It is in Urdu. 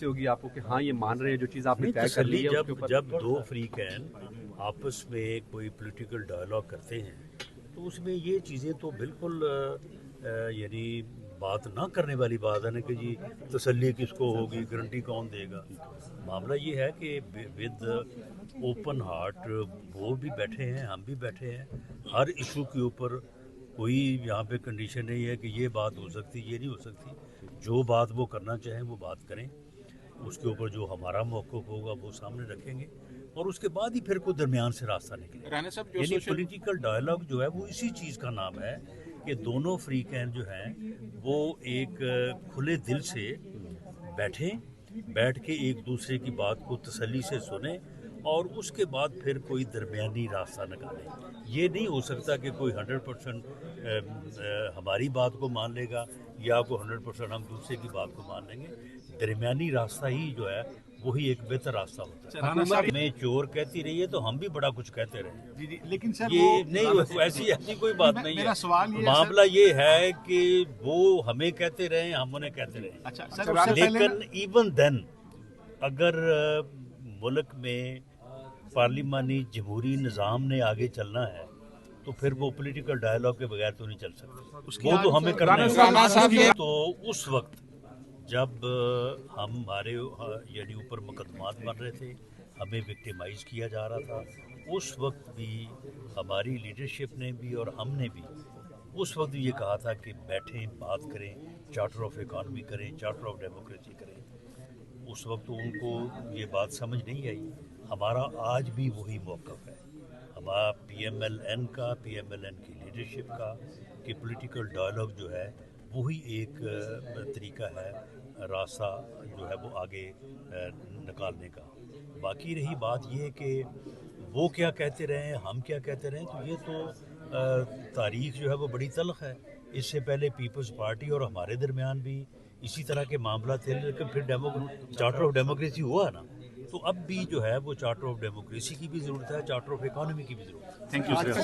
سے ہوگی آپ کو کہ ہاں یہ مان رہے ہیں جو چیز آپ نے طے کر لی ہے اس کے اوپر؟ جب دو فریقین آپس میں کوئی پولیٹیکل ڈائلاگ کرتے ہیں تو اس میں یہ چیزیں تو بالکل یعنی بات نہ کرنے والی بات ہے نا کہ جی تسلی کس کو ہوگی، گارنٹی کون دے گا۔ معاملہ یہ ہے کہ ود اوپن ہارٹ وہ بھی بیٹھے ہیں، ہم بھی بیٹھے ہیں، ہر ایشو کے اوپر کوئی یہاں پہ کنڈیشن نہیں ہے کہ یہ بات ہو سکتی، یہ نہیں ہو سکتی۔ جو بات وہ کرنا چاہیں وہ بات کریں، اس کے اوپر جو ہمارا موقف ہوگا وہ سامنے رکھیں گے اور اس کے بعد ہی پھر کوئی درمیان سے راستہ نکلے گا۔ یعنی پولیٹیکل ڈائلاگ جو ہے وہ اسی چیز کا نام ہے کہ دونوں فریقین جو ہیں وہ ایک کھلے دل سے بیٹھ کے ایک دوسرے کی بات کو تسلی سے سنیں اور اس کے بعد پھر کوئی درمیانی راستہ نکالیں۔ یہ نہیں ہو سکتا کہ کوئی 100% ہماری بات کو مان لے گا یا کوئی 100% ہم دوسرے کی بات کو مان لیں گے۔ درمیانی راستہ ہی جو ہے وہی ایک بہتر راستہ ہوتا ہے۔ حکومت میں چور کہتی رہی ہے تو ہم بھی بڑا کچھ کہتے رہے، لیکن سر یہ نہیں ایسی کوئی بات نہیں ہے۔ معاملہ یہ ہے کہ وہ ہمیں کہتے رہے، ہم انہیں کہتے رہے، لیکن ایون دین اگر ملک میں پارلیمانی جمہوری نظام نے آگے چلنا ہے تو پھر وہ پولیٹیکل ڈائلاگ کے بغیر تو نہیں چل سکتا، وہ تو ہمیں کرنا ہے۔ تو اس وقت جب ہمارے یعنی اوپر مقدمات بن رہے تھے، ہمیں وکٹیمائز کیا جا رہا تھا، اس وقت بھی ہماری لیڈرشپ نے بھی اور ہم نے بھی اس وقت یہ کہا تھا کہ بیٹھیں، بات کریں، چارٹر آف اکانومی کریں، چارٹر آف ڈیموکریسی کریں۔ اس وقت ان کو یہ بات سمجھ نہیں آئی۔ ہمارا آج بھی وہی موقف ہے، ہمارا پی ایم ایل این کی لیڈرشپ کا، کہ پولیٹیکل ڈائلاگ جو ہے وہی ایک طریقہ ہے، راستہ جو ہے وہ آگے نکالنے کا۔ باقی رہی بات یہ کہ وہ کیا کہتے رہے ہیں، ہم کیا کہتے رہے ہیں، تو یہ تو تاریخ جو ہے وہ بڑی تلخ ہے۔ اس سے پہلے پیپلز پارٹی اور ہمارے درمیان بھی اسی طرح کے معاملات تھے، لیکن پھر چارٹر آف ڈیموکریسی ہوا نا، تو اب بھی جو ہے وہ چارٹر آف ڈیموکریسی کی بھی ضرورت ہے، چارٹر آف اکانومی کی بھی ضرورت ہے۔ Thank you sir.